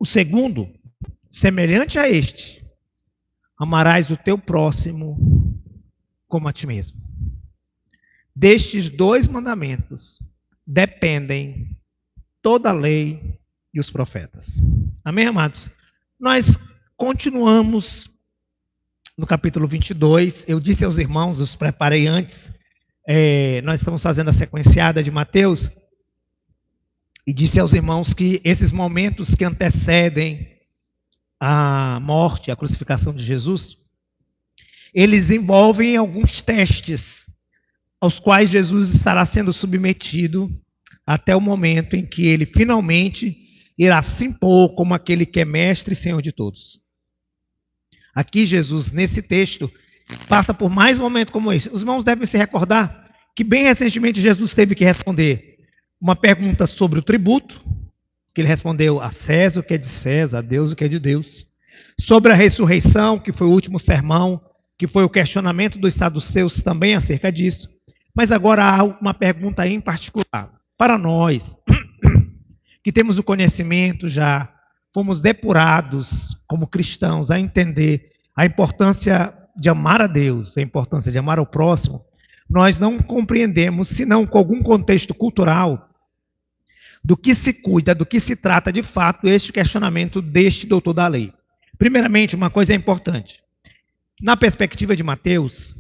O segundo, semelhante a este, amarás o teu próximo como a ti mesmo. Destes dois mandamentos dependem toda a lei e os profetas. Amém, amados? Nós continuamos no capítulo 22. Eu disse aos irmãos, os preparei antes, nós estamos fazendo a sequenciada de Mateus, e disse aos irmãos que esses momentos que antecedem a morte, a crucificação de Jesus, eles envolvem alguns testes aos quais Jesus estará sendo submetido até o momento em que ele finalmente irá se impor como aquele que é mestre e senhor de todos. Aqui Jesus, nesse texto, passa por mais um momento como esse. Os irmãos devem se recordar que bem recentemente Jesus teve que responder uma pergunta sobre o tributo, que ele respondeu a César o que é de César, a Deus o que é de Deus. Sobre a ressurreição, que foi o último sermão, que foi o questionamento dos saduceus também acerca disso. Mas agora há uma pergunta em particular. Para nós, que temos o conhecimento já, fomos depurados como cristãos a entender a importância de amar a Deus, a importância de amar ao próximo, nós não compreendemos, senão com algum contexto cultural, do que se cuida, do que se trata de fato este questionamento deste doutor da lei. Primeiramente, uma coisa é importante. Na perspectiva de Mateus,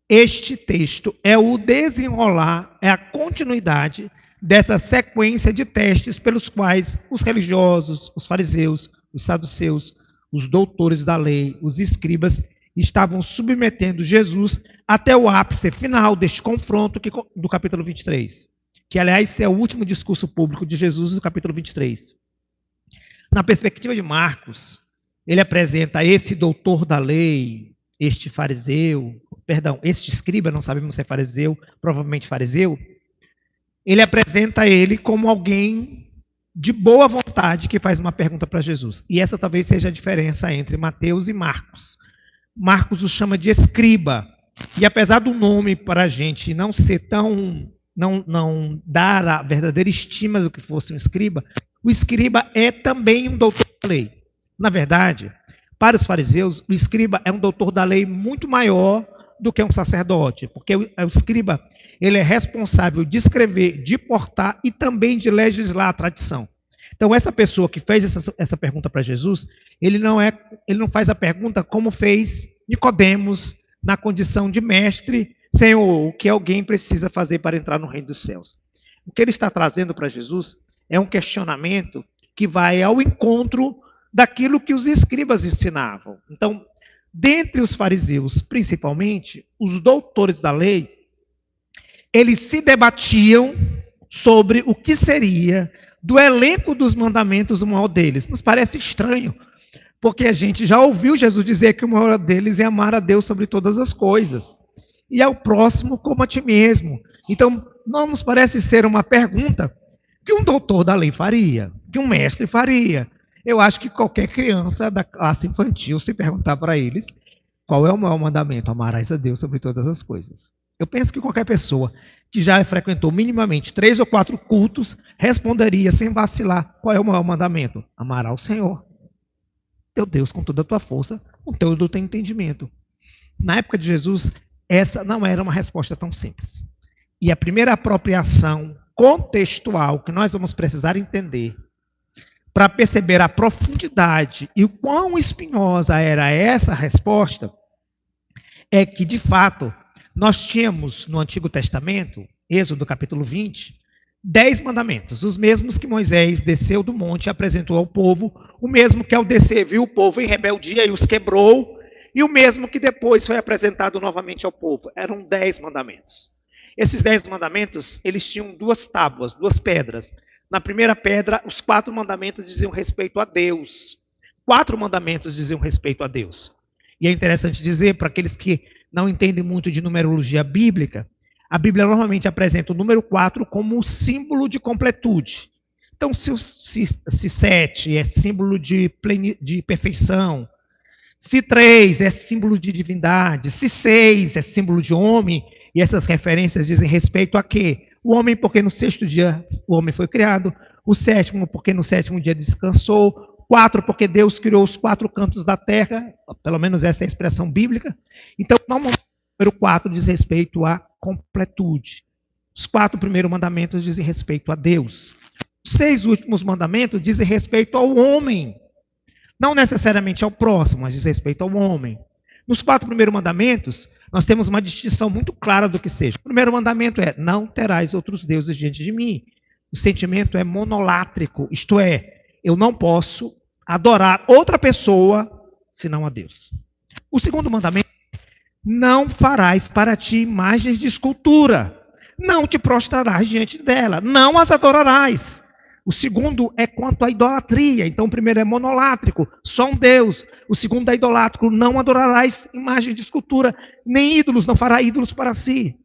este texto é o desenrolar, é a continuidade dessa sequência de testes pelos quais os religiosos, os fariseus, os saduceus, os doutores da lei, os escribas, estavam submetendo Jesus até o ápice final deste confronto do capítulo 23. Que, aliás, é o último discurso público de Jesus no capítulo 23. Na perspectiva de Marcos, ele apresenta esse doutor da lei, este escriba, não sabemos se é fariseu, provavelmente fariseu, ele apresenta ele como alguém de boa vontade que faz uma pergunta para Jesus. E essa talvez seja a diferença entre Mateus e Marcos. Marcos o chama de escriba. E apesar do nome para a gente não ser tão, não dar a verdadeira estima do que fosse um escriba, o escriba é também um doutor da lei. Na verdade, para os fariseus, o escriba é um doutor da lei muito maior do que um sacerdote, porque o escriba ele é responsável de escrever, de portar e também de legislar a tradição. Então, essa pessoa que fez essa pergunta para Jesus, ele não faz a pergunta como fez Nicodemos na condição de mestre, Senhor, o que alguém precisa fazer para entrar no reino dos céus. O que ele está trazendo para Jesus é um questionamento que vai ao encontro daquilo que os escribas ensinavam. Então, dentre os fariseus, principalmente, os doutores da lei, eles se debatiam sobre o que seria do elenco dos mandamentos o maior deles. Nos parece estranho, porque a gente já ouviu Jesus dizer que o maior deles é amar a Deus sobre todas as coisas, e ao próximo como a ti mesmo. Então, não nos parece ser uma pergunta que um doutor da lei faria, que um mestre faria. Eu acho que qualquer criança da classe infantil, se perguntar para eles qual é o maior mandamento, amarás a Deus sobre todas as coisas. Eu penso que qualquer pessoa que já frequentou minimamente 3 ou 4 cultos responderia sem vacilar qual é o maior mandamento. Amará o Senhor, teu Deus, com toda a tua força, com todo o teu entendimento. Na época de Jesus, essa não era uma resposta tão simples. E a primeira apropriação contextual que nós vamos precisar entender para perceber a profundidade e o quão espinhosa era essa resposta é que, de fato, nós tínhamos no Antigo Testamento, Êxodo capítulo 20, 10 mandamentos, os mesmos que Moisés desceu do monte e apresentou ao povo, o mesmo que ao descer viu o povo em rebeldia e os quebrou, e o mesmo que depois foi apresentado novamente ao povo. Eram 10 mandamentos. Esses 10 mandamentos, eles tinham 2 tábuas, 2 pedras. Na primeira pedra, os 4 mandamentos diziam respeito a Deus. 4 mandamentos diziam respeito a Deus. E é interessante dizer, para aqueles que não entendem muito de numerologia bíblica, a Bíblia normalmente apresenta o número 4 como um símbolo de completude. Então, se 7 é símbolo de perfeição, se 3 é símbolo de divindade, se 6 é símbolo de homem, e essas referências dizem respeito a quê? O homem, porque no 6º dia o homem foi criado, o 7º, porque no 7º dia descansou, quatro, porque Deus criou os quatro cantos da terra, pelo menos essa é a expressão bíblica. Então, normalmente, o número 4 diz respeito à completude. Os 4 primeiros mandamentos dizem respeito a Deus. Os 6 últimos mandamentos dizem respeito ao homem. Não necessariamente ao próximo, mas diz respeito ao homem. Nos 4 primeiros mandamentos, nós temos uma distinção muito clara do que seja. O primeiro mandamento é: não terás outros deuses diante de mim. O sentimento é monolátrico, isto é, eu não posso adorar outra pessoa senão a Deus. O segundo mandamento: não farás para ti imagens de escultura. Não te prostrarás diante dela. Não as adorarás. O segundo é quanto à idolatria. Então, o primeiro é monolátrico, só um Deus. O segundo é idolátrico: não adorarás imagens de escultura, nem ídolos, não fará ídolos para si.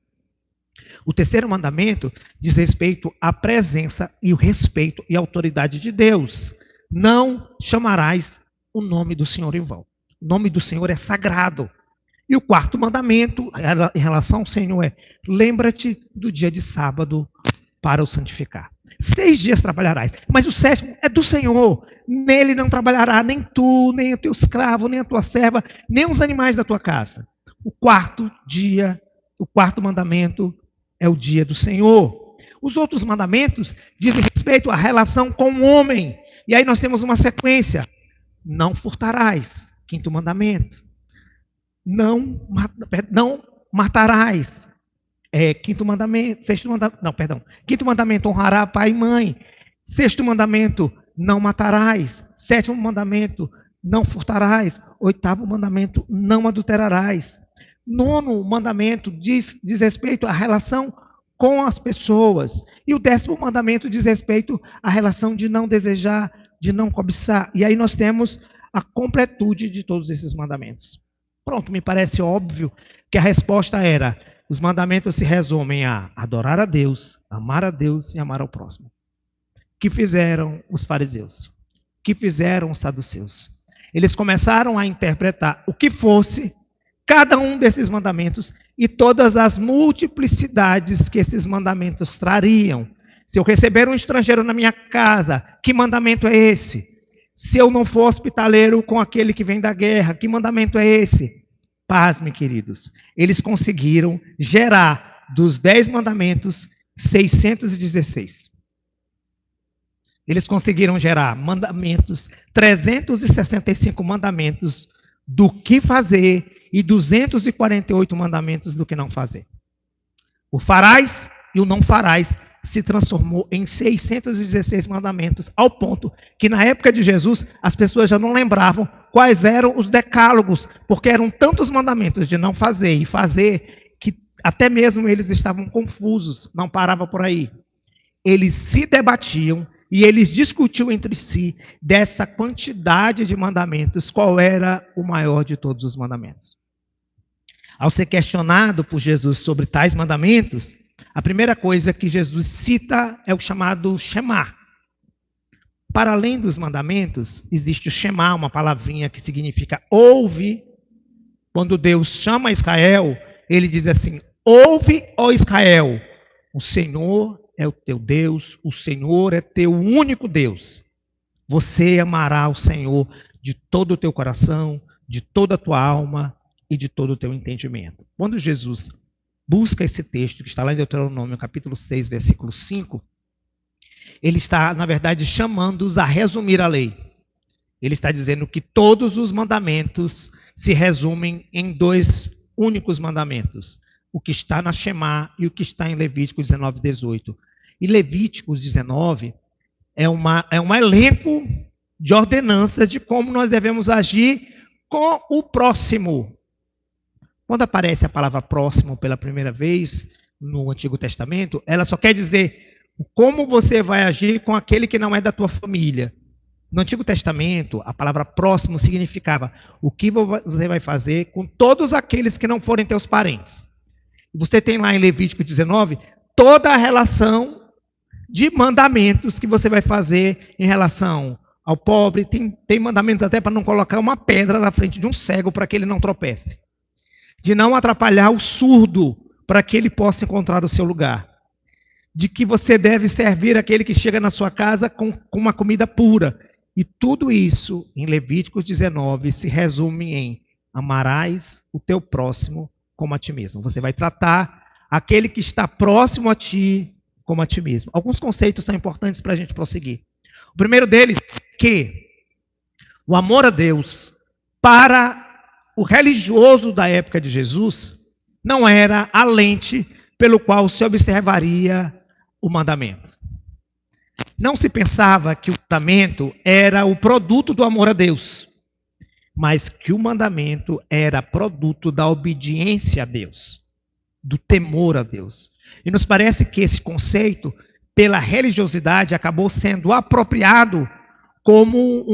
O terceiro mandamento diz respeito à presença e o respeito e autoridade de Deus. Não chamarás o nome do Senhor em vão. O nome do Senhor é sagrado. E o quarto mandamento, em relação ao Senhor, é: lembra-te do dia de sábado para o santificar. 6 dias trabalharás, mas o 7º é do Senhor. Nele não trabalhará nem tu, nem o teu escravo, nem a tua serva, nem os animais da tua casa. O quarto mandamento é o dia do Senhor. Os outros mandamentos dizem respeito à relação com o homem. E aí nós temos uma sequência: não furtarás, 5º mandamento. Não matarás, 5º mandamento. 5º mandamento: honrará pai e mãe. 6º mandamento: não matarás. 7º mandamento: não furtarás. 8º mandamento: não adulterarás. 9º mandamento diz respeito à relação com as pessoas. E o 10º mandamento diz respeito à relação de não desejar, de não cobiçar. E aí nós temos a completude de todos esses mandamentos. Pronto, me parece óbvio que a resposta era: os mandamentos se resumem a adorar a Deus, amar a Deus e amar ao próximo. Que fizeram os fariseus? Que fizeram os saduceus? Eles começaram a interpretar o que fosse cada um desses mandamentos e todas as multiplicidades que esses mandamentos trariam. Se eu receber um estrangeiro na minha casa, que mandamento é esse? Se eu não for hospitaleiro com aquele que vem da guerra, que mandamento é esse? Pasme, queridos. Eles conseguiram gerar dos 10 mandamentos 616. Eles conseguiram gerar mandamentos, 365 mandamentos do que fazer e 248 mandamentos do que não fazer. O farás e o não farás se transformou em 616 mandamentos, ao ponto que na época de Jesus as pessoas já não lembravam quais eram os decálogos, porque eram tantos mandamentos de não fazer e fazer que até mesmo eles estavam confusos, não parava por aí. Eles se debatiam e eles discutiam entre si dessa quantidade de mandamentos, qual era o maior de todos os mandamentos. Ao ser questionado por Jesus sobre tais mandamentos, a primeira coisa que Jesus cita é o chamado Shema. Para além dos mandamentos, existe o Shema, uma palavrinha que significa ouve. Quando Deus chama Israel, ele diz assim: ouve, ó Israel, o Senhor é o teu Deus, o Senhor é teu único Deus. Você amará o Senhor de todo o teu coração, de toda a tua alma e de todo o teu entendimento. Quando Jesus busca esse texto, que está lá em Deuteronômio, capítulo 6, versículo 5, ele está, na verdade, chamando-os a resumir a lei. Ele está dizendo que todos os mandamentos se resumem em 2 únicos mandamentos: o que está na Shema e o que está em Levítico 19, 18. E Levíticos 19 é um elenco de ordenanças de como nós devemos agir com o próximo. Quando aparece a palavra próximo pela primeira vez no Antigo Testamento, ela só quer dizer como você vai agir com aquele que não é da tua família. No Antigo Testamento, a palavra próximo significava o que você vai fazer com todos aqueles que não forem teus parentes. Você tem lá em Levítico 19 toda a relação de mandamentos que você vai fazer em relação ao pobre. Tem mandamentos até para não colocar uma pedra na frente de um cego para que ele não tropece. De não atrapalhar o surdo para que ele possa encontrar o seu lugar. De que você deve servir aquele que chega na sua casa com uma comida pura. E tudo isso, em Levíticos 19, se resume em: amarás o teu próximo como a ti mesmo. Você vai tratar aquele que está próximo a ti como a ti mesmo. Alguns conceitos são importantes para a gente prosseguir. O primeiro deles é que o amor a Deus, para o religioso da época de Jesus, não era a lente pelo qual se observaria o mandamento. Não se pensava que o mandamento era o produto do amor a Deus, mas que o mandamento era produto da obediência a Deus, do temor a Deus. E nos parece que esse conceito, pela religiosidade, acabou sendo apropriado como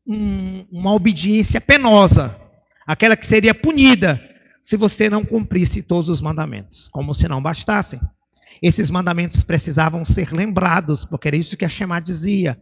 uma obediência penosa, aquela que seria punida se você não cumprisse todos os mandamentos, como se não bastassem. Esses mandamentos precisavam ser lembrados, porque era isso que a Shema dizia.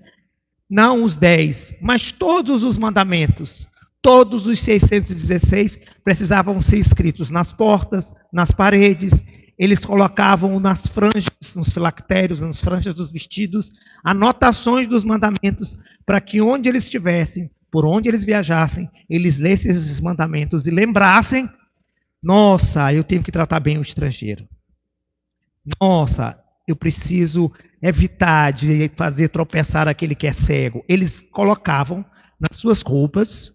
Não os 10, mas todos os mandamentos, todos os 616 precisavam ser escritos nas portas, nas paredes. Eles colocavam nas franjas, nos filactérios, nas franjas dos vestidos, anotações dos mandamentos, para que onde eles estivessem, por onde eles viajassem, eles lessem esses mandamentos e lembrassem: nossa, eu tenho que tratar bem o estrangeiro. Nossa, eu preciso evitar de fazer tropeçar aquele que é cego. Eles colocavam nas suas roupas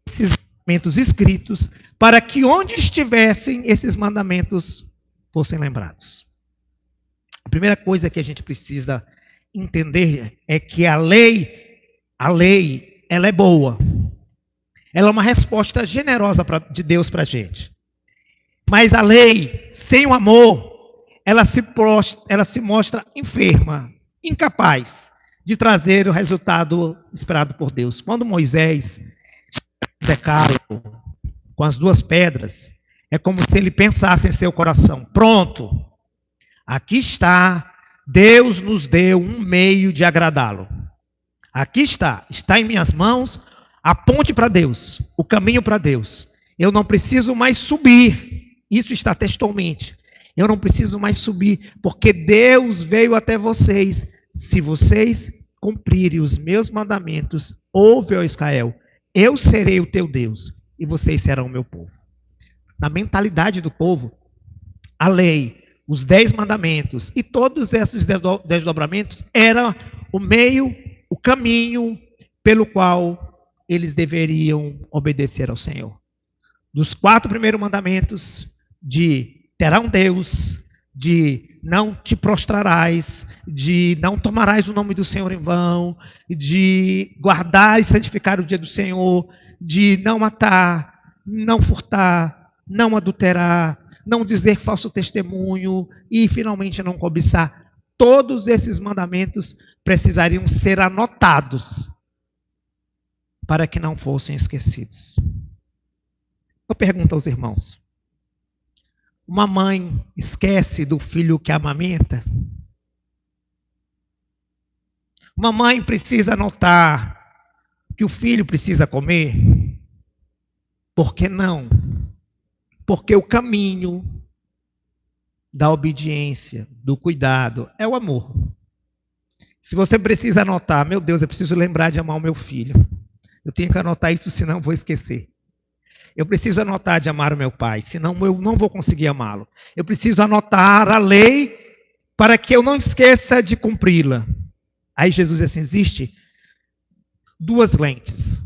esses mandamentos escritos, para que onde estivessem, esses mandamentos fossem lembrados. A primeira coisa que a gente precisa entender é que a lei, ela é boa. Ela é uma resposta generosa de Deus para a gente. Mas a lei, sem o amor, ela se mostra enferma, incapaz de trazer o resultado esperado por Deus. Quando Moisés decálogo com as 2 pedras, é como se ele pensasse em seu coração: pronto, aqui está, Deus nos deu um meio de agradá-lo. Aqui está em minhas mãos a ponte para Deus, o caminho para Deus. Eu não preciso mais subir, isso está textualmente. Eu não preciso mais subir, porque Deus veio até vocês. Se vocês cumprirem os meus mandamentos, ouve, ó Israel, eu serei o teu Deus e vocês serão o meu povo. Na mentalidade do povo, a lei, os 10 mandamentos e todos esses desdobramentos eram o meio, o caminho pelo qual eles deveriam obedecer ao Senhor. Dos 4 primeiros mandamentos, de terá um Deus, de não te prostrarás, de não tomarás o nome do Senhor em vão, de guardar e santificar o dia do Senhor, de não matar, não furtar, não adulterar, não dizer falso testemunho e finalmente não cobiçar. Todos esses mandamentos precisariam ser anotados para que não fossem esquecidos. Eu pergunto aos irmãos: uma mãe esquece do filho que amamenta? Uma mãe precisa anotar que o filho precisa comer? Por que não? Porque o caminho da obediência, do cuidado, é o amor. Se você precisa anotar: meu Deus, eu preciso lembrar de amar o meu filho. Eu tenho que anotar isso, senão vou esquecer. Eu preciso anotar de amar o meu pai, senão eu não vou conseguir amá-lo. Eu preciso anotar a lei para que eu não esqueça de cumpri-la. Aí Jesus diz assim: existe 2 lentes.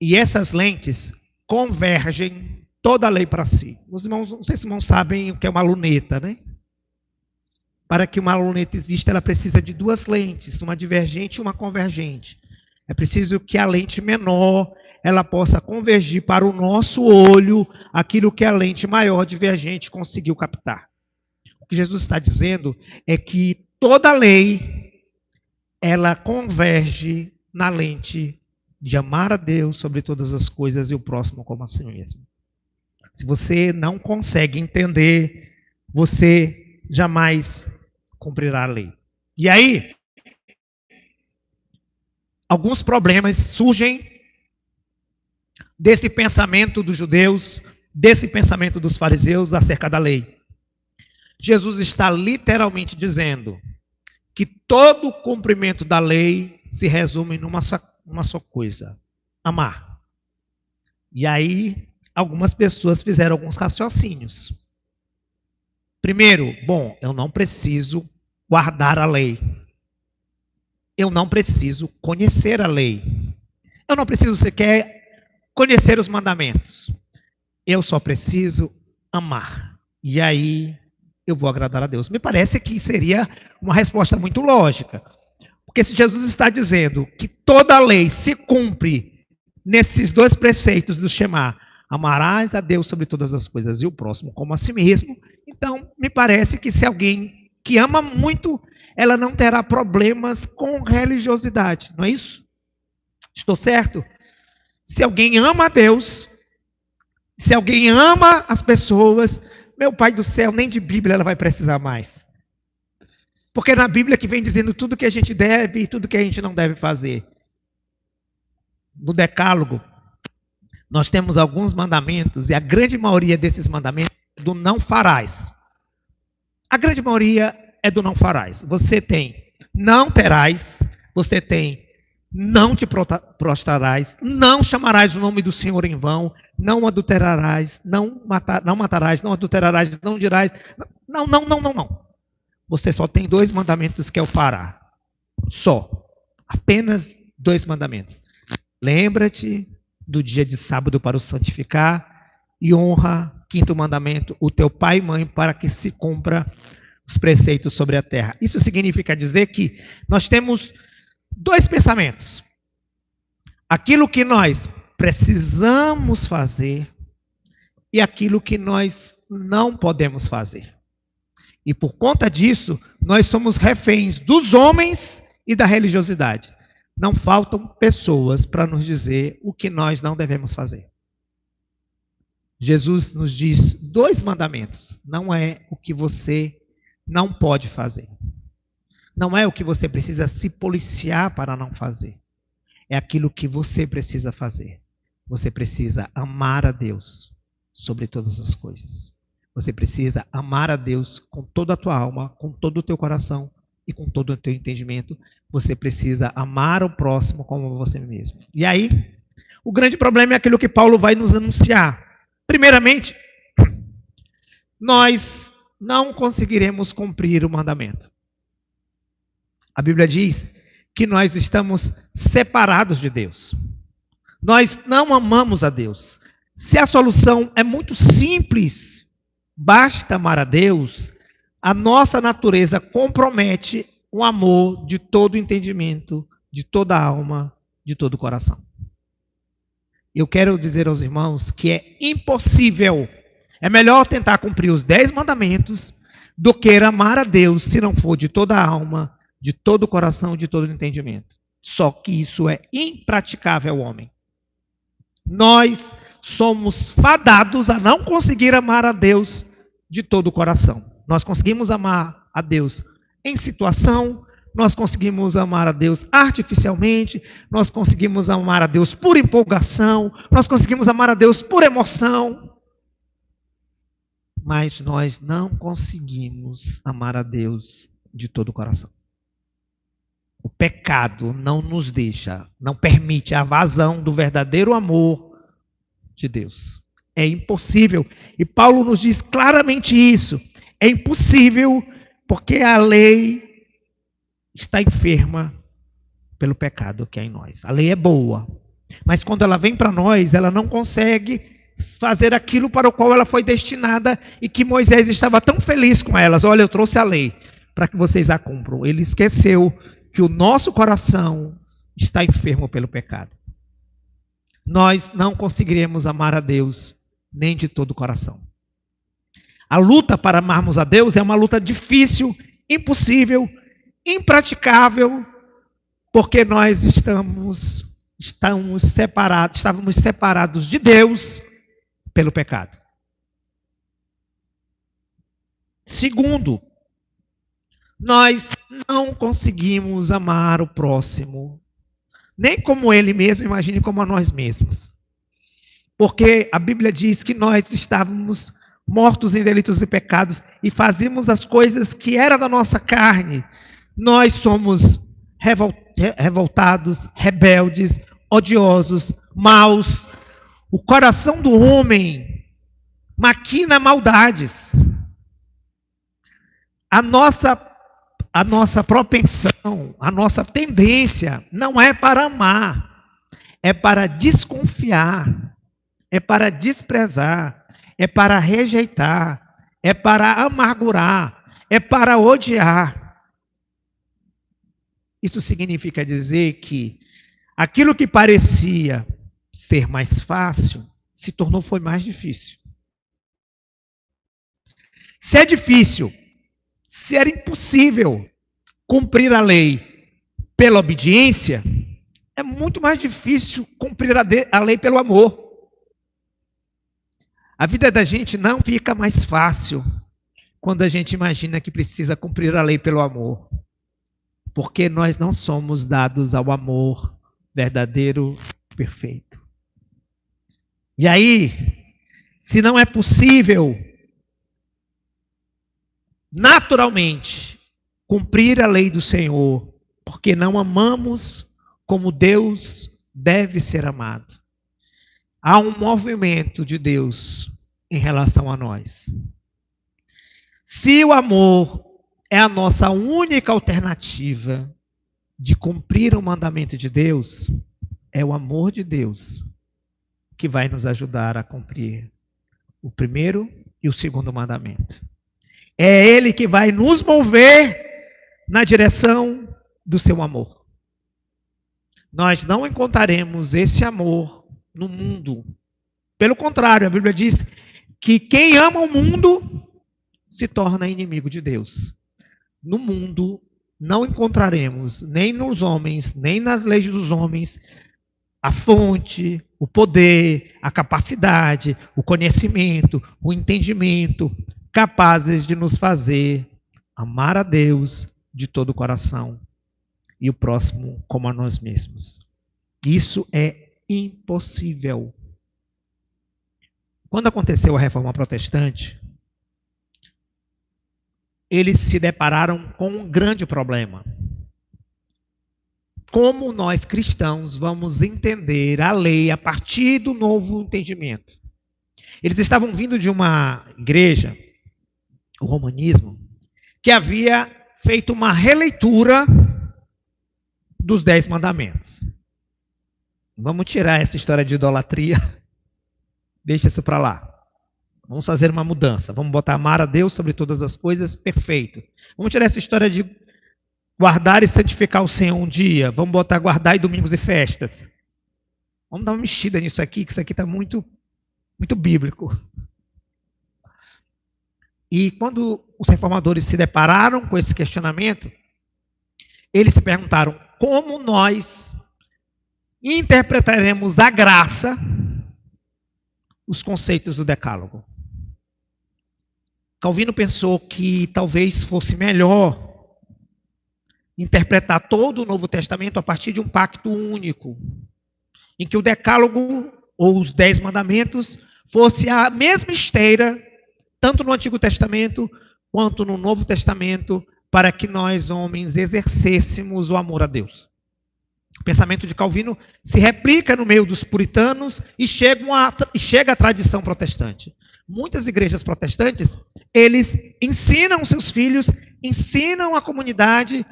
E essas lentes convergem toda a lei para si. Os irmãos, não sei se os irmãos sabem o que é uma luneta, né? Para que uma luneta exista, ela precisa de 2 lentes, uma divergente e uma convergente. É preciso que a lente menor ela possa convergir para o nosso olho aquilo que a lente maior divergente conseguiu captar. O que Jesus está dizendo é que toda a lei, ela converge na lente de amar a Deus sobre todas as coisas e o próximo como a si mesmo. Se você não consegue entender, você jamais cumprirá a lei. E aí, alguns problemas surgem desse pensamento dos judeus, desse pensamento dos fariseus acerca da lei. Jesus está literalmente dizendo que todo o cumprimento da lei se resume numa só coisa: amar. E aí, algumas pessoas fizeram alguns raciocínios. Primeiro, bom, eu não preciso guardar a lei. Eu não preciso conhecer a lei. Eu não preciso sequer conhecer os mandamentos. Eu só preciso amar. E aí eu vou agradar a Deus. Me parece que seria uma resposta muito lógica. Porque se Jesus está dizendo que toda a lei se cumpre nesses dois preceitos do Shema, amarás a Deus sobre todas as coisas e o próximo como a si mesmo, então me parece que se alguém que ama muito, ela não terá problemas com religiosidade, não é isso? Estou certo? Se alguém ama a Deus, se alguém ama as pessoas, meu Pai do céu, nem de Bíblia ela vai precisar mais. Porque na Bíblia que vem dizendo tudo que a gente deve e tudo que a gente não deve fazer. No Decálogo, nós temos alguns mandamentos, e a grande maioria desses mandamentos é do não farás. A grande maioria é do não farás. Você tem não terás, você tem não te prostrarás, não chamarás o nome do Senhor em vão, não adulterarás, não matarás, não adulterarás, não dirás. Não. Você só tem 2 mandamentos que é o fará. Só. Apenas 2 mandamentos. Lembra-te do dia de sábado para o santificar e honra, 5º mandamento, o teu pai e mãe para que se cumpra os preceitos sobre a terra. Isso significa dizer que nós temos 2 pensamentos. Aquilo que nós precisamos fazer e aquilo que nós não podemos fazer. E por conta disso, nós somos reféns dos homens e da religiosidade. Não faltam pessoas para nos dizer o que nós não devemos fazer. Jesus nos diz 2 mandamentos. Não é o que você não pode fazer. Não é o que você precisa se policiar para não fazer. É aquilo que você precisa fazer. Você precisa amar a Deus sobre todas as coisas. Você precisa amar a Deus com toda a tua alma, com todo o teu coração e com todo o teu entendimento. Você precisa amar o próximo como você mesmo. E aí, o grande problema é aquilo que Paulo vai nos anunciar. Primeiramente, nós não conseguiremos cumprir o mandamento. A Bíblia diz que nós estamos separados de Deus. Nós não amamos a Deus. Se a solução é muito simples, basta amar a Deus, a nossa natureza compromete o amor de todo entendimento, de toda alma, de todo coração. Eu quero dizer aos irmãos que é impossível, é melhor tentar cumprir os 10 mandamentos do que amar a Deus se não for de toda a alma, de todo o coração, de todo o entendimento. Só que isso é impraticável, homem. Nós somos fadados a não conseguir amar a Deus de todo o coração. Nós conseguimos amar a Deus em situação, nós conseguimos amar a Deus artificialmente, nós conseguimos amar a Deus por empolgação, nós conseguimos amar a Deus por emoção, mas nós não conseguimos amar a Deus de todo o coração. O pecado não nos deixa, não permite a vazão do verdadeiro amor de Deus. É impossível. E Paulo nos diz claramente isso. É impossível porque a lei está enferma pelo pecado que há em nós. A lei é boa, mas quando ela vem para nós, ela não consegue fazer aquilo para o qual ela foi destinada e que Moisés estava tão feliz com elas. Olha, eu trouxe a lei para que vocês a cumpram. Ele esqueceu que o nosso coração está enfermo pelo pecado. Nós não conseguiremos amar a Deus nem de todo o coração. A luta para amarmos a Deus é uma luta difícil, impossível, impraticável, porque nós estávamos separados de Deus pelo pecado. Segundo, nós não conseguimos amar o próximo, nem como ele mesmo, imagine como a nós mesmos. Porque a Bíblia diz que nós estávamos mortos em delitos e pecados e fazíamos as coisas que eram da nossa carne. Nós somos revoltados, rebeldes, odiosos, maus. O coração do homem maquina maldades. A nossa propensão, a nossa tendência não é para amar, é para desconfiar, é para desprezar, é para rejeitar, é para amargurar, é para odiar. Isso significa dizer que aquilo que parecia ser mais fácil se tornou mais difícil. Se é difícil, se era impossível cumprir a lei pela obediência, é muito mais difícil cumprir a lei pelo amor. A vida da gente não fica mais fácil quando a gente imagina que precisa cumprir a lei pelo amor. Porque nós não somos dados ao amor verdadeiro, perfeito. E aí, se não é possível naturalmente cumprir a lei do Senhor, porque não amamos como Deus deve ser amado, há um movimento de Deus em relação a nós. Se o amor é a nossa única alternativa de cumprir o mandamento de Deus, é o amor de Deus que vai nos ajudar a cumprir o primeiro e o segundo mandamento. É Ele que vai nos mover na direção do seu amor. Nós não encontraremos esse amor no mundo. Pelo contrário, a Bíblia diz que quem ama o mundo se torna inimigo de Deus. No mundo não encontraremos, nem nos homens, nem nas leis dos homens, a fonte, o poder, a capacidade, o conhecimento, o entendimento, capazes de nos fazer amar a Deus de todo o coração e o próximo como a nós mesmos. Isso é impossível. Quando aconteceu a Reforma Protestante, eles se depararam com um grande problema. Como nós cristãos vamos entender a lei a partir do novo entendimento? Eles estavam vindo de uma igreja, o romanismo, que havia feito uma releitura dos 10 mandamentos. Vamos tirar essa história de idolatria, deixa isso para lá. Vamos fazer uma mudança, vamos botar amar a Deus sobre todas as coisas, perfeito. Vamos tirar essa história de guardar e santificar o Senhor um dia, vamos botar guardar e domingos e festas. Vamos dar uma mexida nisso aqui, que isso aqui está muito, muito bíblico. E quando os reformadores se depararam com esse questionamento, eles se perguntaram como nós interpretaremos a graça, os conceitos do Decálogo. Calvino pensou que talvez fosse melhor interpretar todo o Novo Testamento a partir de um pacto único, em que o Decálogo, ou os 10 mandamentos, fosse a mesma esteira, tanto no Antigo Testamento quanto no Novo Testamento, para que nós, homens, exercêssemos o amor a Deus. O pensamento de Calvino se replica no meio dos puritanos e chega à tradição protestante. Muitas igrejas protestantes, eles ensinam seus filhos, ensinam a comunidade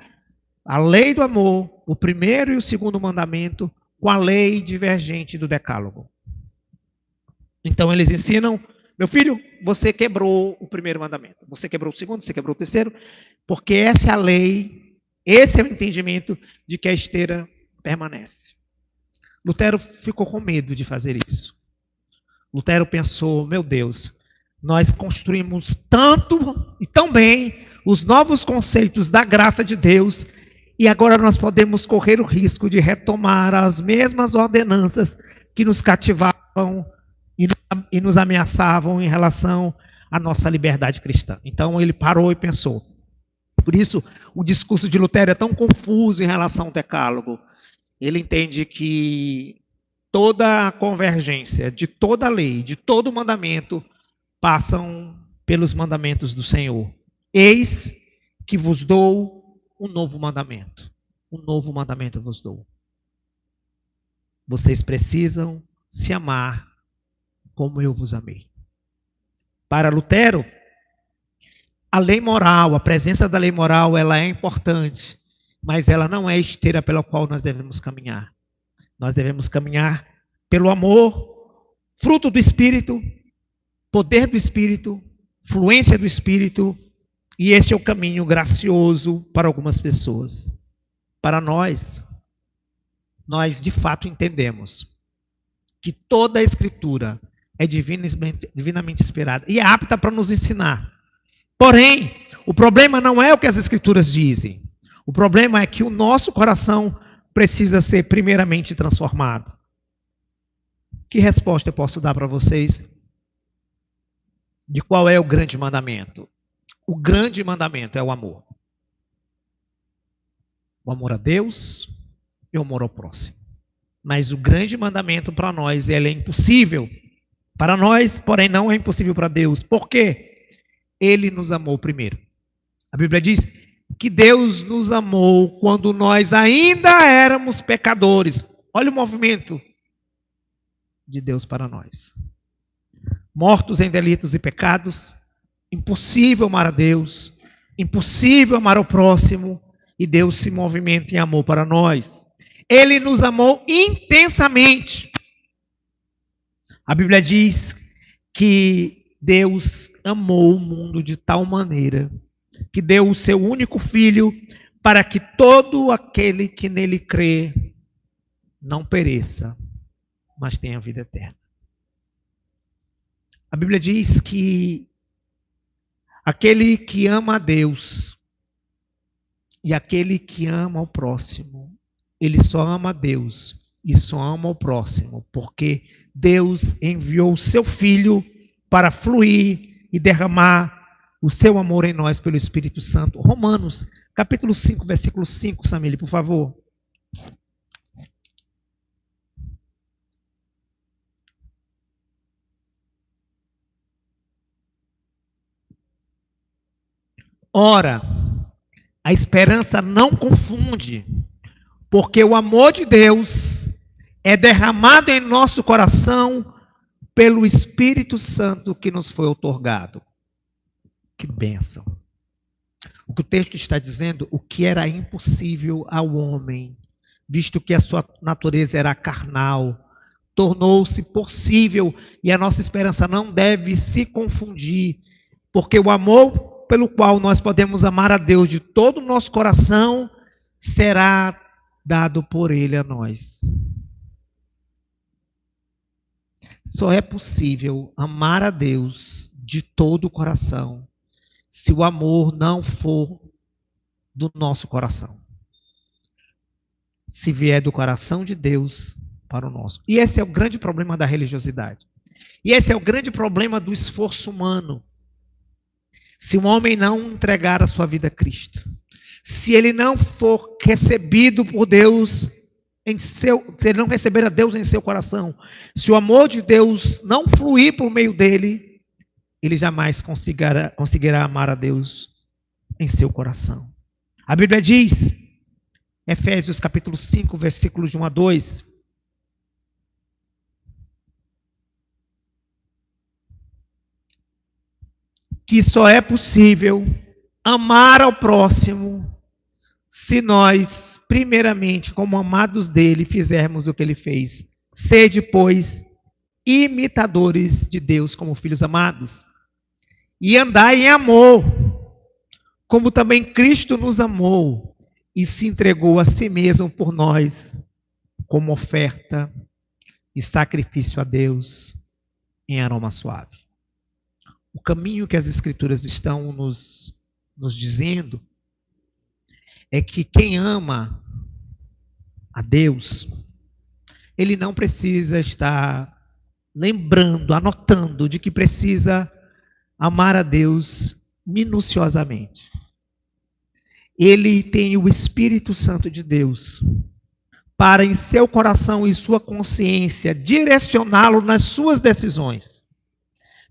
a lei do amor, o primeiro e o segundo mandamento, com a lei divergente do Decálogo. Então eles ensinam, meu filho, você quebrou o primeiro mandamento, você quebrou o segundo, você quebrou o terceiro, porque essa é a lei, esse é o entendimento de que a esteira permanece. Lutero ficou com medo de fazer isso. Lutero pensou, meu Deus, nós construímos tanto e tão bem os novos conceitos da graça de Deus e agora nós podemos correr o risco de retomar as mesmas ordenanças que nos cativavam e nos ameaçavam em relação à nossa liberdade cristã. Então ele parou e pensou. Por isso, o discurso de Lutero é tão confuso em relação ao Decálogo. Ele entende que toda a convergência de toda a lei, de todo mandamento, passam pelos mandamentos do Senhor. Eis que vos dou um novo mandamento. Um novo mandamento eu vos dou. Vocês precisam se amar como eu vos amei. Para Lutero, a lei moral, a presença da lei moral, ela é importante, mas ela não é a esteira pela qual nós devemos caminhar. Nós devemos caminhar pelo amor, fruto do Espírito, poder do Espírito, fluência do Espírito, e esse é o caminho gracioso para algumas pessoas. Para nós de fato entendemos que toda a Escritura é divinamente inspirada e é apta para nos ensinar. Porém, o problema não é o que as Escrituras dizem. O problema é que o nosso coração precisa ser primeiramente transformado. Que resposta eu posso dar para vocês de qual é o grande mandamento? O grande mandamento é o amor. O amor a Deus e o amor ao próximo. Mas o grande mandamento para nós, ele é impossível. Para nós, porém, não é impossível para Deus. Por quê? Ele nos amou primeiro. A Bíblia diz que Deus nos amou quando nós ainda éramos pecadores. Olha o movimento de Deus para nós. Mortos em delitos e pecados, impossível amar a Deus, impossível amar o próximo, e Deus se movimenta em amor para nós. Ele nos amou intensamente. A Bíblia diz que Deus amou o mundo de tal maneira que deu o seu único filho para que todo aquele que nele crê não pereça, mas tenha vida eterna. A Bíblia diz que aquele que ama a Deus e aquele que ama o próximo, ele só ama a Deus e só ama o próximo, porque Deus enviou o seu Filho para fluir e derramar o seu amor em nós pelo Espírito Santo. Romanos, capítulo 5, versículo 5, Samile, por favor. Ora, a esperança não confunde, porque o amor de Deus é derramado em nosso coração pelo Espírito Santo que nos foi outorgado. Que bênção. O que o texto está dizendo, o que era impossível ao homem, visto que a sua natureza era carnal, tornou-se possível, e a nossa esperança não deve se confundir, porque o amor pelo qual nós podemos amar a Deus de todo o nosso coração será dado por Ele a nós. Só é possível amar a Deus de todo o coração se o amor não for do nosso coração. Se vier do coração de Deus para o nosso. E esse é o grande problema da religiosidade. E esse é o grande problema do esforço humano. Se um homem não entregar a sua vida a Cristo, se ele não for recebido por Deus, se ele não receber a Deus em seu coração, se o amor de Deus não fluir por meio dele, ele jamais conseguirá amar a Deus em seu coração. A Bíblia diz, Efésios capítulo 5, versículos de 1 a 2, que só é possível amar ao próximo se nós, primeiramente, como amados dele, fizermos o que ele fez. Sede, pois, imitadores de Deus como filhos amados. E andai em amor, como também Cristo nos amou e se entregou a si mesmo por nós, como oferta e sacrifício a Deus em aroma suave. O caminho que as Escrituras estão nos dizendo é que quem ama a Deus, ele não precisa estar lembrando, anotando de que precisa amar a Deus minuciosamente. Ele tem o Espírito Santo de Deus para em seu coração e sua consciência direcioná-lo nas suas decisões.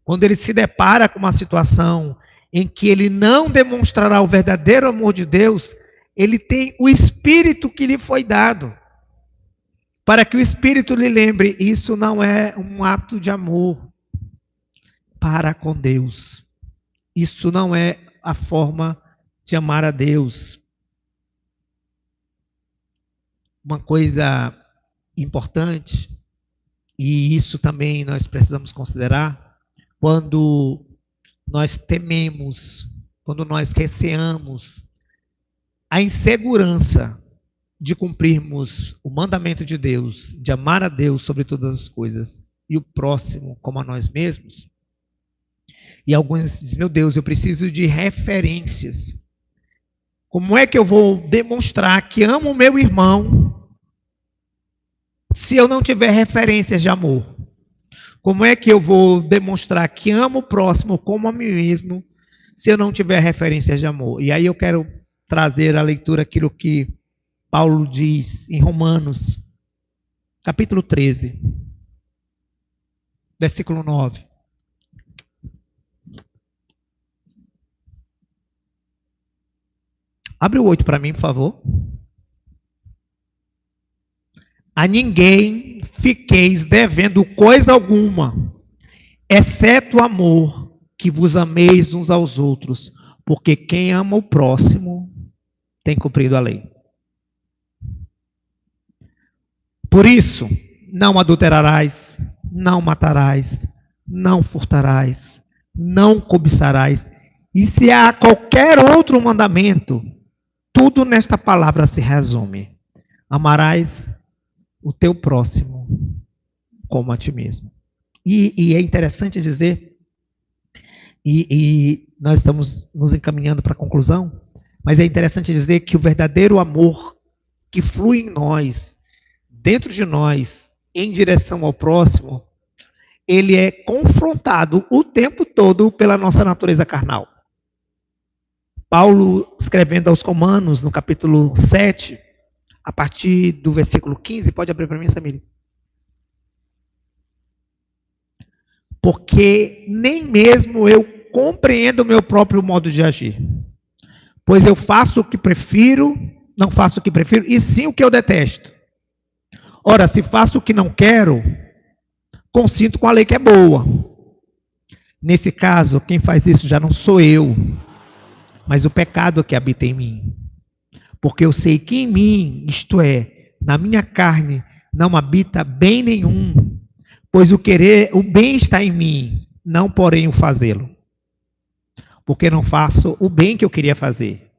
Quando ele se depara com uma situação em que ele não demonstrará o verdadeiro amor de Deus, ele tem o Espírito que lhe foi dado, para que o Espírito lhe lembre, isso não é um ato de amor para com Deus. Isso não é a forma de amar a Deus. Uma coisa importante, e isso também nós precisamos considerar, quando nós tememos, quando nós receamos a insegurança de cumprirmos o mandamento de Deus, de amar a Deus sobre todas as coisas e o próximo como a nós mesmos. E alguns dizem, meu Deus, eu preciso de referências. Como é que eu vou demonstrar que amo o meu irmão se eu não tiver referências de amor? Como é que eu vou demonstrar que amo o próximo como a mim mesmo se eu não tiver referências de amor? E aí eu quero trazer à leitura aquilo que Paulo diz em Romanos, capítulo 13, versículo 9. Abre o 8 para mim, por favor. A ninguém fiqueis devendo coisa alguma, exceto o amor, que vos ameis uns aos outros, porque quem ama o próximo tem cumprido a lei. Por isso, não adulterarás, não matarás, não furtarás, não cobiçarás. E se há qualquer outro mandamento, tudo nesta palavra se resume: amarás o teu próximo como a ti mesmo. E é interessante dizer, e nós estamos nos encaminhando para a conclusão, mas é interessante dizer que o verdadeiro amor que flui em nós, dentro de nós, em direção ao próximo, ele é confrontado o tempo todo pela nossa natureza carnal. Paulo, escrevendo aos Romanos, no capítulo 7, a partir do versículo 15, pode abrir para mim, Samir? Porque nem mesmo eu compreendo o meu próprio modo de agir. Pois eu faço o que prefiro, não faço o que prefiro, e sim o que eu detesto. Ora, se faço o que não quero, consinto com a lei que é boa. Nesse caso, quem faz isso já não sou eu, mas o pecado que habita em mim. Porque eu sei que em mim, isto é, na minha carne, não habita bem nenhum, pois o bem está em mim, não porém o fazê-lo. Porque não faço o bem que eu queria fazer,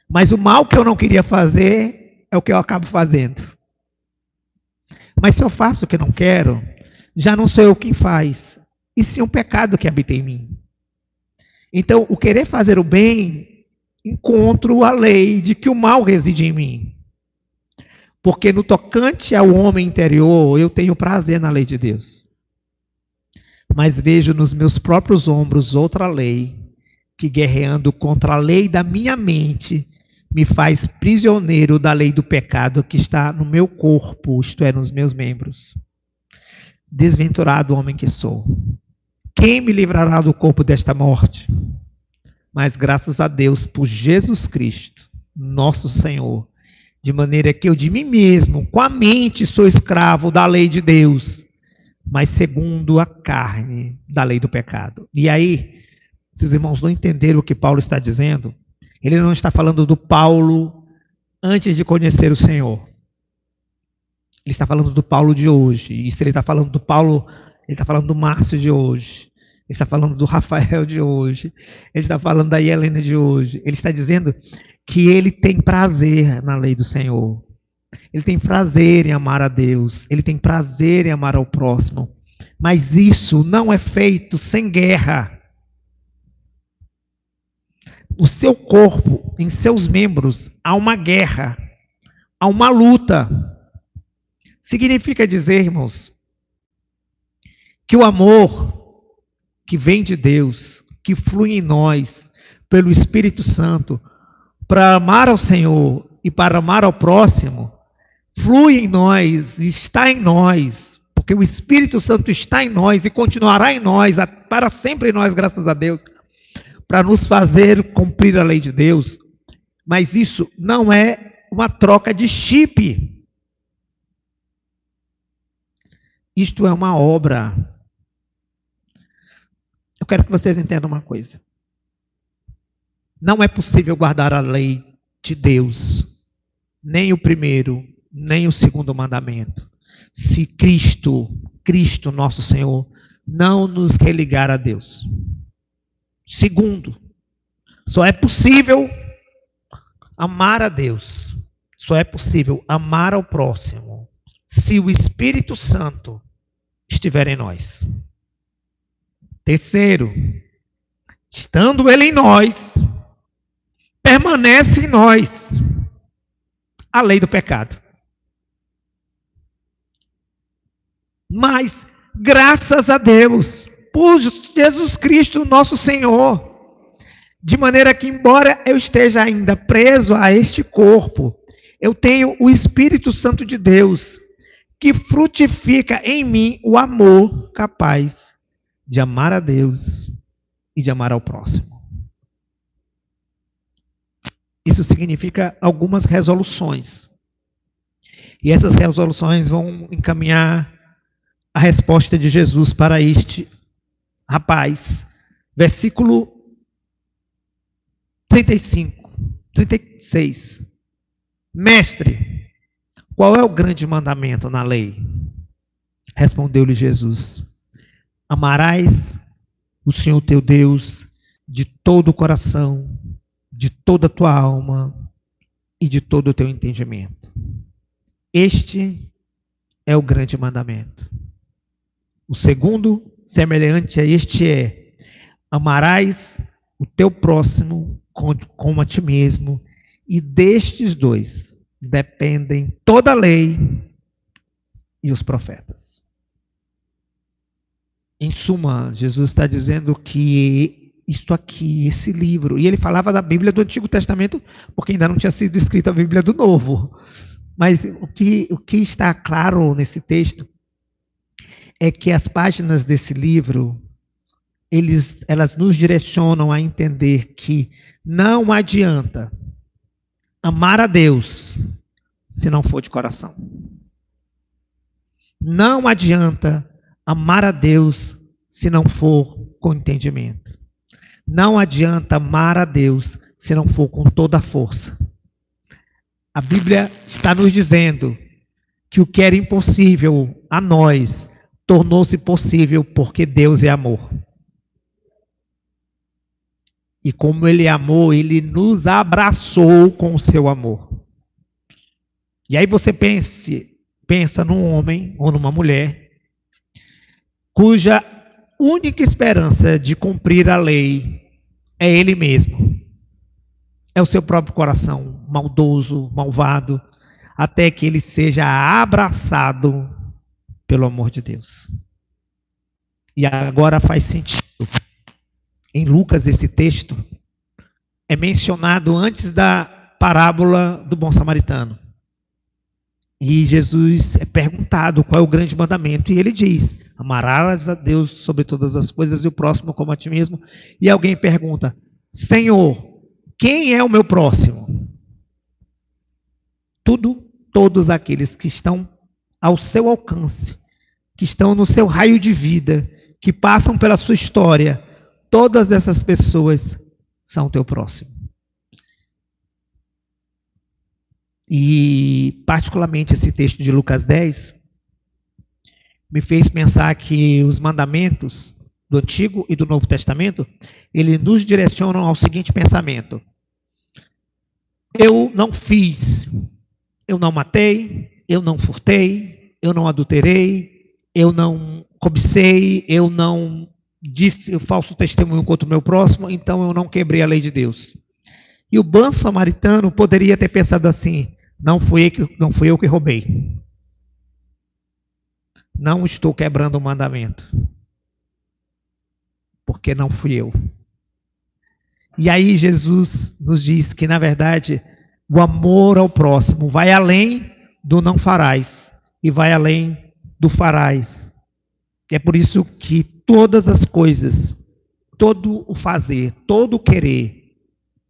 mas o mal que eu não queria fazer é o que eu acabo fazendo. Mas se eu faço o que não quero, já não sou eu quem faz, e sim o pecado que habita em mim. Então, o querer fazer o bem, encontro a lei de que o mal reside em mim. Porque no tocante ao homem interior, eu tenho prazer na lei de Deus. Mas vejo nos meus próprios ombros outra lei, que guerreando contra a lei da minha mente, me faz prisioneiro da lei do pecado que está no meu corpo, isto é, nos meus membros. Desventurado homem que sou. Quem me livrará do corpo desta morte? Mas graças a Deus por Jesus Cristo, nosso Senhor, de maneira que eu de mim mesmo, com a mente, sou escravo da lei de Deus, mas segundo a carne, da lei do pecado. E aí, se os irmãos não entenderam o que Paulo está dizendo, ele não está falando do Paulo antes de conhecer o Senhor. Ele está falando do Paulo de hoje. E se ele está falando do Paulo, ele está falando do Márcio de hoje. Ele está falando do Rafael de hoje. Ele está falando da Helena de hoje. Ele está dizendo que ele tem prazer na lei do Senhor. Ele tem prazer em amar a Deus. Ele tem prazer em amar ao próximo. Mas isso não é feito sem guerra. No seu corpo, em seus membros, há uma guerra. Há uma luta. Significa dizer, irmãos, que o amor que vem de Deus, que flui em nós, pelo Espírito Santo, para amar ao Senhor e para amar ao próximo, flui em nós, está em nós, porque o Espírito Santo está em nós e continuará em nós, para sempre em nós, graças a Deus, para nos fazer cumprir a lei de Deus. Mas isso não é uma troca de chip. Isto é uma obra. Eu quero que vocês entendam uma coisa. Não é possível guardar a lei de Deus, nem o primeiro, nem o segundo mandamento, se Cristo, nosso Senhor, não nos religar a Deus. Segundo, só é possível amar a Deus, só é possível amar ao próximo, se o Espírito Santo estiver em nós. Terceiro, estando Ele em nós, permanece em nós a lei do pecado. Mas, graças a Deus, por Jesus Cristo, nosso Senhor, de maneira que, embora eu esteja ainda preso a este corpo, eu tenho o Espírito Santo de Deus, que frutifica em mim o amor capaz de amar a Deus e de amar ao próximo. Isso significa algumas resoluções. E essas resoluções vão encaminhar a resposta de Jesus para este rapaz. Versículo 36. Mestre, qual é o grande mandamento na lei? Respondeu-lhe Jesus: amarás o Senhor teu Deus de todo o coração, de toda a tua alma e de todo o teu entendimento. Este é o grande mandamento. O segundo, semelhante a este, é: amarás o teu próximo como a ti mesmo. E destes dois dependem toda a lei e os profetas. Em suma, Jesus está dizendo que isto aqui, esse livro, e ele falava da Bíblia do Antigo Testamento, porque ainda não tinha sido escrita a Bíblia do Novo. Mas o que está claro nesse texto é que as páginas desse livro, elas nos direcionam a entender que não adianta amar a Deus se não for de coração. Não adianta amar a Deus se não for com entendimento. Não adianta amar a Deus se não for com toda a força. A Bíblia está nos dizendo que o que era impossível a nós tornou-se possível porque Deus é amor. E como Ele amou, Ele nos abraçou com o seu amor. E aí você pensa num homem ou numa mulher cuja única esperança de cumprir a lei é ele mesmo. É o seu próprio coração maldoso, malvado, até que ele seja abraçado pelo amor de Deus. E agora faz sentido. Em Lucas, esse texto é mencionado antes da parábola do bom samaritano. E Jesus é perguntado qual é o grande mandamento, e ele diz: amarás a Deus sobre todas as coisas e o próximo como a ti mesmo. E alguém pergunta: Senhor, quem é o meu próximo? Todos aqueles que estão ao seu alcance, que estão no seu raio de vida, que passam pela sua história, todas essas pessoas são teu próximo. E, particularmente, esse texto de Lucas 10 me fez pensar que os mandamentos do Antigo e do Novo Testamento, eles nos direcionam ao seguinte pensamento: eu não fiz, eu não matei, eu não furtei, eu não adulterei, eu não cobicei, eu não disse o falso testemunho contra o meu próximo, então eu não quebrei a lei de Deus. E o bom samaritano poderia ter pensado assim: não fui eu que roubei. Não estou quebrando o mandamento. Porque não fui eu. E aí Jesus nos diz que, na verdade, o amor ao próximo vai além do não farás e vai além do farás. É por isso que todas as coisas, todo o fazer, todo o querer,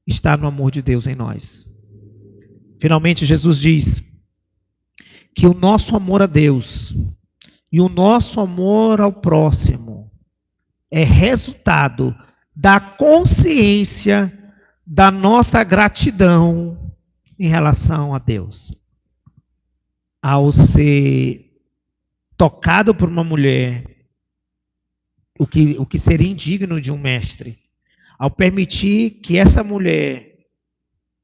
está no amor de Deus em nós. Finalmente, Jesus diz que o nosso amor a Deus e o nosso amor ao próximo é resultado da consciência da nossa gratidão em relação a Deus. Ao ser tocado por uma mulher, o que seria indigno de um mestre, ao permitir que essa mulher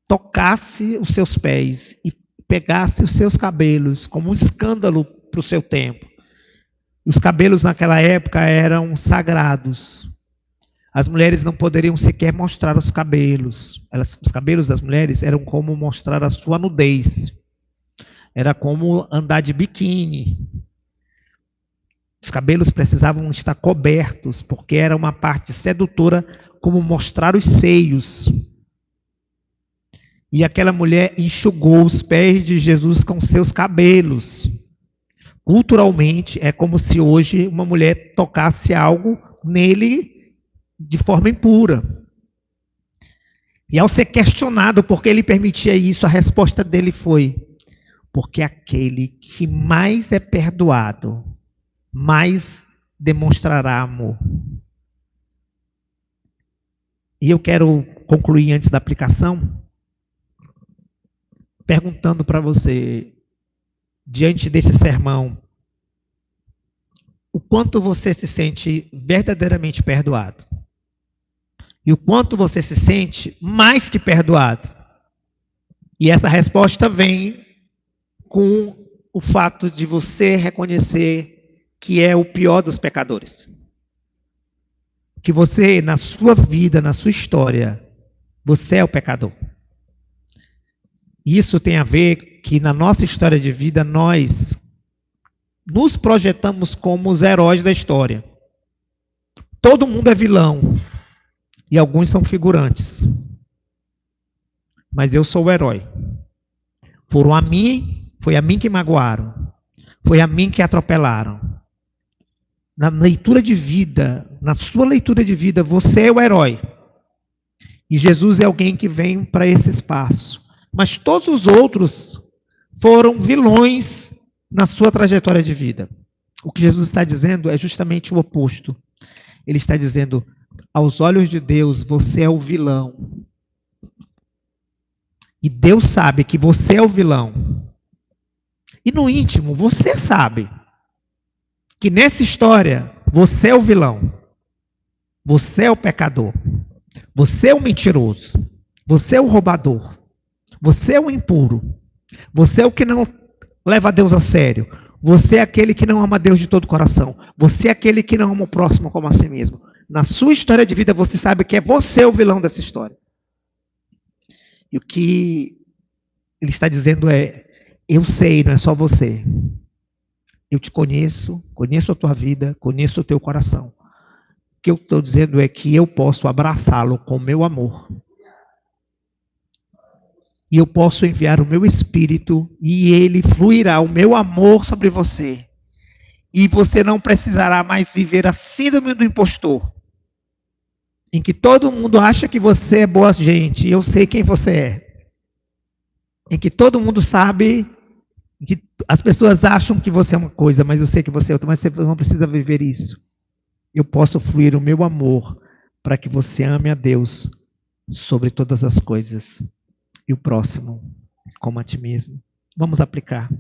tocasse os seus pés e pegasse os seus cabelos como um escândalo para o seu tempo. Os cabelos naquela época eram sagrados. As mulheres não poderiam sequer mostrar os cabelos. Os cabelos das mulheres eram como mostrar a sua nudez. Era como andar de biquíni. Os cabelos precisavam estar cobertos, porque era uma parte sedutora, como mostrar os seios. E aquela mulher enxugou os pés de Jesus com seus cabelos. Culturalmente, é como se hoje uma mulher tocasse algo nele de forma impura. E ao ser questionado por que ele permitia isso, a resposta dele foi: porque aquele que mais é perdoado, mais demonstrará amor. E eu quero concluir antes da aplicação, perguntando para você, diante desse sermão, o quanto você se sente verdadeiramente perdoado? E o quanto você se sente mais que perdoado? E essa resposta vem com o fato de você reconhecer que é o pior dos pecadores. Que você, na sua vida, na sua história, você é o pecador. Isso tem a ver que na nossa história de vida nós nos projetamos como os heróis da história. Todo mundo é vilão e alguns são figurantes. Mas eu sou o herói. Foi a mim que magoaram. Foi a mim que atropelaram. Na leitura de vida, na sua leitura de vida, você é o herói. E Jesus é alguém que vem para esse espaço. Mas todos os outros foram vilões na sua trajetória de vida. O que Jesus está dizendo é justamente o oposto. Ele está dizendo, aos olhos de Deus, você é o vilão. E Deus sabe que você é o vilão. E no íntimo, você sabe que nessa história, você é o vilão. Você é o pecador. Você é o mentiroso. Você é o roubador. Você é o impuro. Você é o que não leva Deus a sério. Você é aquele que não ama Deus de todo o coração. Você é aquele que não ama o próximo como a si mesmo. Na sua história de vida, você sabe que é você o vilão dessa história. E o que ele está dizendo é, eu sei, não é só você. Eu te conheço, conheço a tua vida, conheço o teu coração. O que eu estou dizendo é que eu posso abraçá-lo com o meu amor. E eu posso enviar o meu Espírito e ele fluirá o meu amor sobre você. E você não precisará mais viver a síndrome do impostor, em que todo mundo acha que você é boa gente e eu sei quem você é. Em que todo mundo sabe, que as pessoas acham que você é uma coisa, mas eu sei que você é outra, mas você não precisa viver isso. Eu posso fluir o meu amor para que você ame a Deus sobre todas as coisas. E o próximo, como a ti mesmo. Vamos aplicar.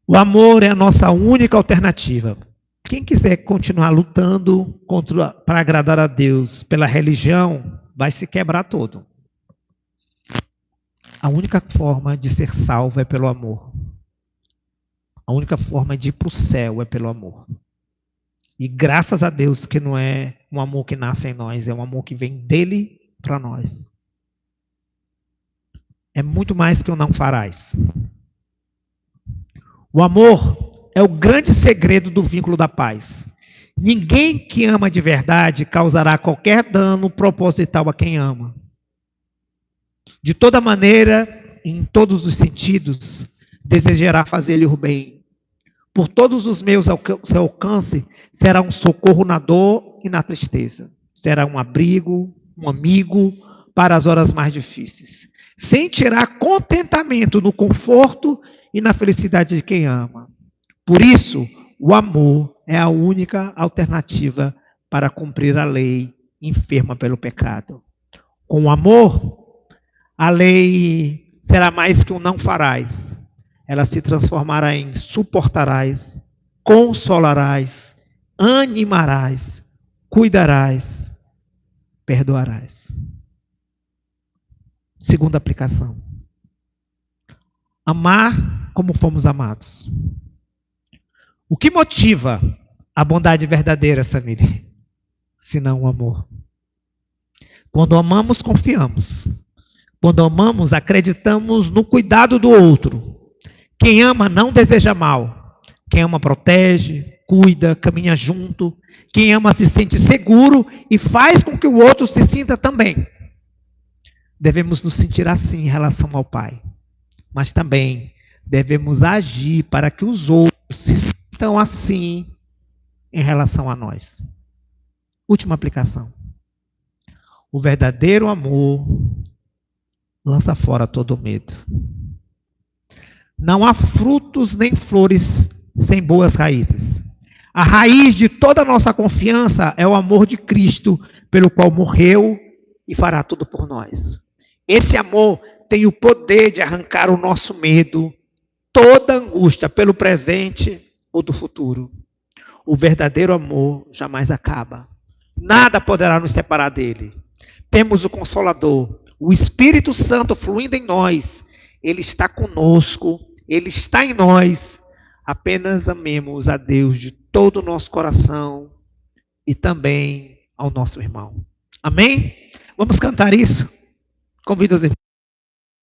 O amor é a nossa única alternativa. Quem quiser continuar lutando para agradar a Deus pela religião, vai se quebrar todo. A única forma de ser salvo é pelo amor. A única forma de ir para o céu é pelo amor. E graças a Deus que não é um amor que nasce em nós, é um amor que vem dele para nós. É muito mais que o não farás. O amor é o grande segredo do vínculo da paz. Ninguém que ama de verdade causará qualquer dano proposital a quem ama. De toda maneira, em todos os sentidos, desejará fazer-lhe o bem. Por todos os meios ao seu alcance, será um socorro na dor e na tristeza. Será um abrigo, um amigo para as horas mais difíceis. Sentirá contentamento no conforto e na felicidade de quem ama. Por isso, o amor é a única alternativa para cumprir a lei enferma pelo pecado. Com o amor, a lei será mais que um não farás. Ela se transformará em suportarás, consolarás, animarás, cuidarás, perdoarás. Segunda aplicação. Amar como fomos amados. O que motiva a bondade verdadeira, Samir? Senão o amor. Quando amamos, confiamos. Quando amamos, acreditamos no cuidado do outro. Quem ama não deseja mal. Quem ama protege, cuida, caminha junto. Quem ama se sente seguro e faz com que o outro se sinta também. Devemos nos sentir assim em relação ao Pai. Mas também devemos agir para que os outros se sintam assim em relação a nós. Última aplicação. O verdadeiro amor lança fora todo medo. Não há frutos nem flores sem boas raízes. A raiz de toda a nossa confiança é o amor de Cristo, pelo qual morreu e fará tudo por nós. Esse amor tem o poder de arrancar o nosso medo, toda angústia pelo presente ou do futuro. O verdadeiro amor jamais acaba. Nada poderá nos separar dele. Temos o Consolador, o Espírito Santo fluindo em nós. Ele está conosco, ele está em nós. Apenas amemos a Deus de todo o nosso coração e também ao nosso irmão. Amém? Vamos cantar isso? Convido os irmãos.